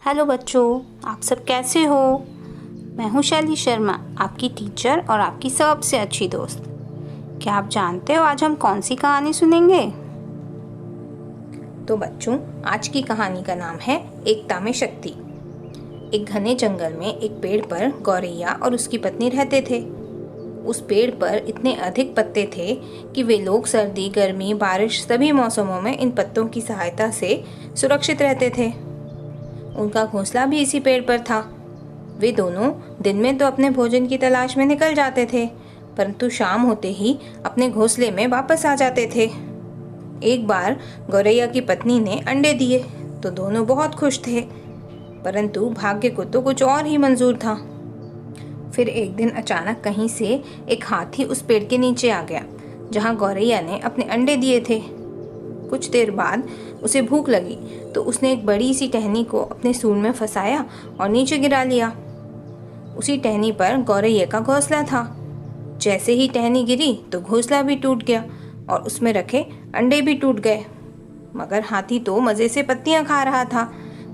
Hello बच्चों, आप सब कैसे हो। मैं हूँ शैली शर्मा, आपकी टीचर और आपकी सबसे अच्छी दोस्त। क्या आप जानते हो आज हम कौन सी कहानी सुनेंगे? तो बच्चों, आज की कहानी का नाम है एकता में शक्ति। एक घने जंगल में एक पेड़ पर गौरैया और उसकी पत्नी रहते थे। उस पेड़ पर इतने अधिक पत्ते थे कि वे लोग सर्दी, गर्मी, बारिश सभी मौसमों में इन पत्तों की सहायता से सुरक्षित रहते थे। उनका घोंसला भी इसी पेड़ पर था। वे दोनों दिन में तो अपने भोजन की तलाश में निकल जाते थे, परंतु शाम होते ही अपने घोंसले में वापस आ जाते थे। एक बार गौरैया की पत्नी ने अंडे दिए तो दोनों बहुत खुश थे, परंतु भाग्य को तो कुछ और ही मंजूर था। फिर एक दिन अचानक कहीं से एक हाथी उस पेड़ के नीचे आ गया जहां गौरैया ने अपने अंडे दिए थे। कुछ देर बाद उसे भूख लगी तो उसने एक बड़ी सी टहनी को अपने सूंड में फंसाया और नीचे गिरा लिया। उसी टहनी पर गौरैया का घोंसला था। जैसे ही टहनी गिरी तो घोंसला भी टूट गया और उसमें रखे अंडे भी टूट गए। मगर हाथी तो मज़े से पत्तियां खा रहा था,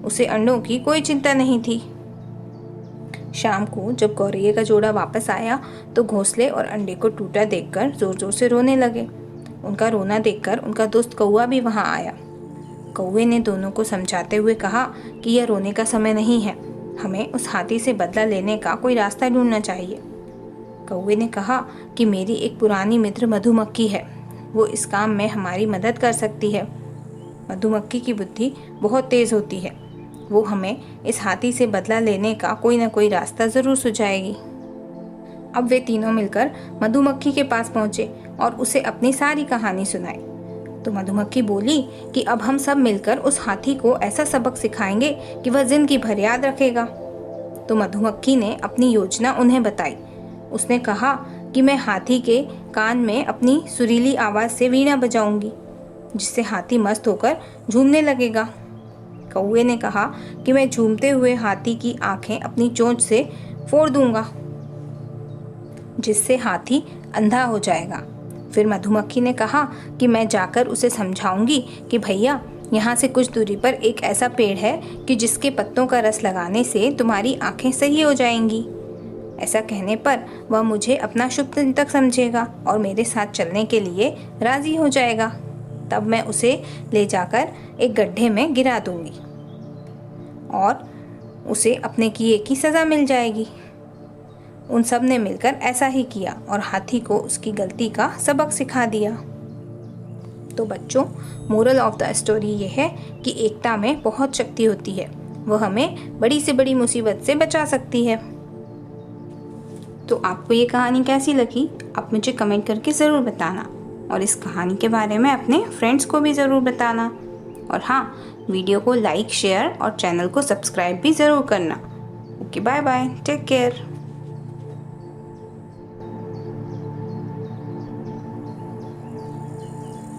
उसे अंडों की कोई चिंता नहीं थी। शाम को जब गौरैया का जोड़ा वापस आया तो घोंसले और अंडे को टूटा देखकर जोर जोर से रोने लगे। उनका रोना देखकर उनका दोस्त कौवा भी वहां आया। कौवे ने दोनों को समझाते हुए कहा कि यह रोने का समय नहीं है, हमें उस हाथी से बदला लेने का कोई रास्ता ढूंढना चाहिए। कौवे ने कहा कि मेरी एक पुरानी मित्र मधुमक्खी है, वो इस काम में हमारी मदद कर सकती है। मधुमक्खी की बुद्धि बहुत तेज होती है, वो हमें इस हाथी से बदला लेने का कोई ना कोई रास्ता जरूर सुझाएगी। अब वे तीनों मिलकर मधुमक्खी के पास पहुंचे और उसे अपनी सारी कहानी सुनाई। तो मधुमक्खी बोली कि अब हम सब मिलकर उस हाथी को ऐसा सबक सिखाएंगे कि वह जिंदगी भर याद रखेगा। तो मधुमक्खी ने अपनी योजना उन्हें बताई। उसने कहा कि मैं हाथी के कान में अपनी सुरीली आवाज़ से वीणा बजाऊंगी, जिससे हाथी मस्त होकर झूमने लगेगा। कौवे ने कहा कि मैं झूमते हुए हाथी की आंखें अपनी चोंच से फोड़ दूंगा, जिससे हाथी अंधा हो जाएगा। फिर मधुमक्खी ने कहा कि मैं जाकर उसे समझाऊंगी कि भैया, यहाँ से कुछ दूरी पर एक ऐसा पेड़ है कि जिसके पत्तों का रस लगाने से तुम्हारी आंखें सही हो जाएंगी। ऐसा कहने पर वह मुझे अपना शुभचिंतक समझेगा और मेरे साथ चलने के लिए राजी हो जाएगा। तब मैं उसे ले जाकर एक गड्ढे में गिरा दूंगी और उसे अपने किए की सज़ा मिल जाएगी। उन सब ने मिलकर ऐसा ही किया और हाथी को उसकी गलती का सबक सिखा दिया। तो बच्चों, मोरल ऑफ द स्टोरी ये है कि एकता में बहुत शक्ति होती है, वह हमें बड़ी से बड़ी मुसीबत से बचा सकती है। तो आपको ये कहानी कैसी लगी, आप मुझे कमेंट करके ज़रूर बताना और इस कहानी के बारे में अपने फ्रेंड्स को भी ज़रूर बताना। और हाँ, वीडियो को लाइक, शेयर और चैनल को सब्सक्राइब भी ज़रूर करना। Okay, bye bye, take care.